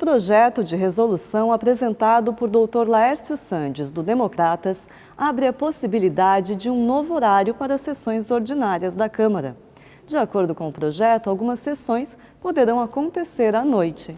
projeto de resolução apresentado por Dr. Laércio Sandes, do Democratas, abre a possibilidade de um novo horário para as sessões ordinárias da Câmara. De acordo com o projeto, algumas sessões poderão acontecer à noite.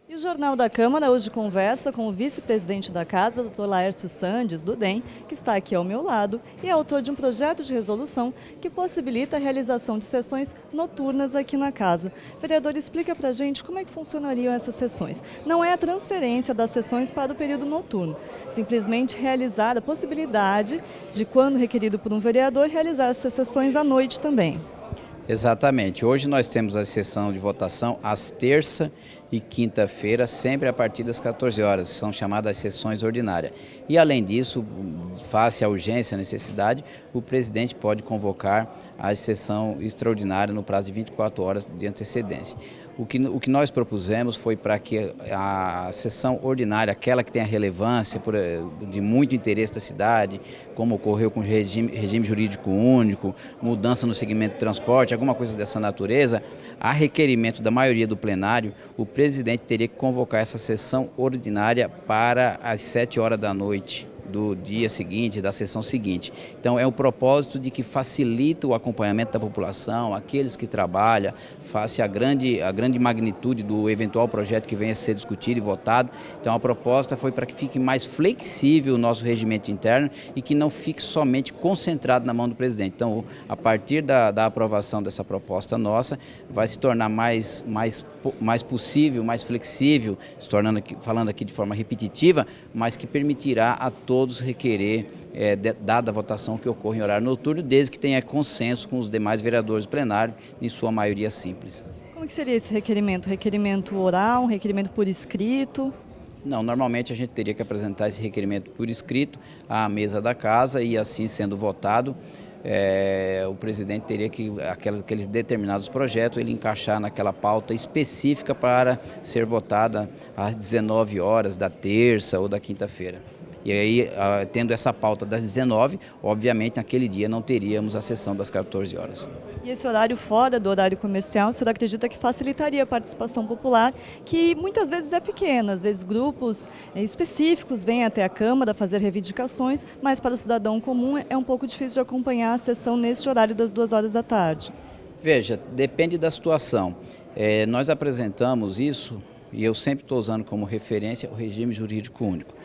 E o Jornal da Câmara hoje conversa com o vice-presidente da Casa, Dr. Laércio Sandes, do DEM, que está aqui ao meu lado, e é autor de um projeto de resolução que possibilita a realização de sessões noturnas aqui na Casa. Vereador, explica para a gente como é que funcionariam essas sessões. Não é a transferência das sessões para o período noturno, simplesmente realizar a possibilidade de, quando requerido por um vereador, realizar essas sessões à noite também. Exatamente. Hoje nós temos a sessão de votação às terça e quinta-feira, sempre a partir das 14 horas, são chamadas sessões ordinárias. E além disso, face à urgência e à necessidade, o presidente pode convocar a sessão extraordinária no prazo de 24 horas de antecedência. O que nós propusemos foi para que a sessão ordinária, aquela que tem a relevância de muito interesse da cidade, como ocorreu com o regime jurídico único, mudança no segmento de transporte, alguma coisa dessa natureza, a requerimento da maioria do plenário, o presidente teria que convocar essa sessão ordinária para as 7 horas da noite do dia seguinte, da sessão seguinte. Então é o propósito de que facilita o acompanhamento da população, aqueles que trabalham, face à grande magnitude do eventual projeto que venha a ser discutido e votado. Então a proposta foi para que fique mais flexível o nosso regimento interno e que não fique somente concentrado na mão do presidente. Então, a partir da aprovação dessa proposta nossa, vai se tornar mais possível, mais flexível, falando aqui de forma repetitiva, mas que permitirá a todos requerer, dada a votação que ocorre em horário noturno, desde que tenha consenso com os demais vereadores do plenário, em sua maioria simples. Como que seria esse requerimento? Requerimento oral, um requerimento por escrito? Não, normalmente a gente teria que apresentar esse requerimento por escrito à mesa da casa e assim sendo votado, o presidente teria que, aqueles determinados projetos, ele encaixar naquela pauta específica para ser votada às 19 horas da terça ou da quinta-feira. E aí, tendo essa pauta das 19, obviamente naquele dia não teríamos a sessão das 14 horas. E esse horário fora do horário comercial, o senhor acredita que facilitaria a participação popular, que muitas vezes é pequena, às vezes grupos específicos vêm até a Câmara fazer reivindicações, mas para o cidadão comum é um pouco difícil de acompanhar a sessão neste horário das 2 horas da tarde? Veja, depende da situação. Nós apresentamos isso, e eu sempre estou usando como referência o regime jurídico único.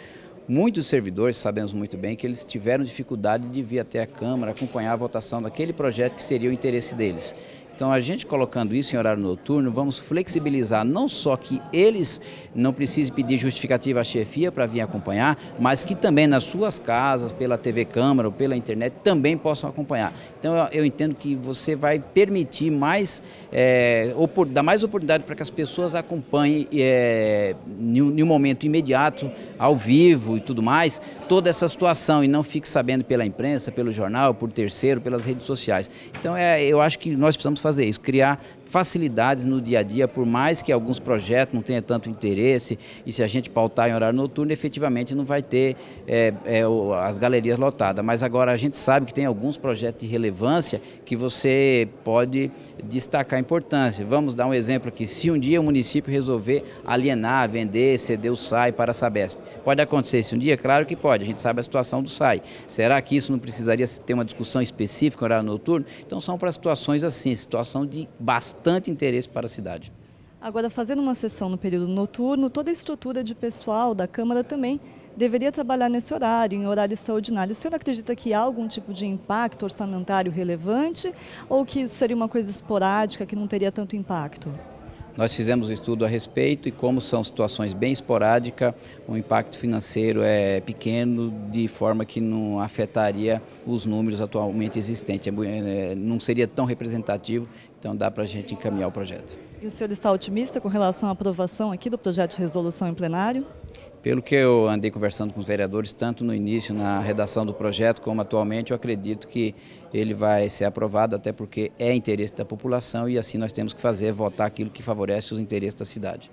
Muitos servidores, sabemos muito bem, que eles tiveram dificuldade de vir até a Câmara acompanhar a votação daquele projeto que seria o interesse deles. Então, a gente colocando isso em horário noturno, vamos flexibilizar não só que eles não precisem pedir justificativa à chefia para vir acompanhar, mas que também nas suas casas, pela TV Câmara ou pela internet, também possam acompanhar. Então, eu entendo que você vai permitir dar mais oportunidade para que as pessoas acompanhem em um momento imediato, ao vivo e tudo mais, toda essa situação e não fique sabendo pela imprensa, pelo jornal, por terceiro, pelas redes sociais. Então, eu acho que nós precisamos fazer isso, criar facilidades no dia a dia, por mais que alguns projetos não tenham tanto interesse, e se a gente pautar em horário noturno, efetivamente não vai ter as galerias lotadas. Mas agora a gente sabe que tem alguns projetos de relevância que você pode destacar a importância. Vamos dar um exemplo aqui, se um dia o município resolver alienar, vender, ceder o SAI para a Sabesp, pode acontecer isso um dia? Claro que pode, a gente sabe a situação do SAI. Será que isso não precisaria ter uma discussão específica em horário noturno? Então são para situações assim, situação de bastante interesse para a cidade. Agora, fazendo uma sessão no período noturno, toda a estrutura de pessoal da Câmara também deveria trabalhar nesse horário, em horário extraordinário. O senhor acredita que há algum tipo de impacto orçamentário relevante ou que isso seria uma coisa esporádica, que não teria tanto impacto? Nós fizemos um estudo a respeito e como são situações bem esporádicas, o impacto financeiro é pequeno, de forma que não afetaria os números atualmente existentes. Não seria tão representativo, então dá para a gente encaminhar o projeto. E o senhor está otimista com relação à aprovação aqui do projeto de resolução em plenário? Pelo que eu andei conversando com os vereadores, tanto no início, na redação do projeto, como atualmente, eu acredito que ele vai ser aprovado, até porque é interesse da população e assim nós temos que votar aquilo que favorece os interesses da cidade.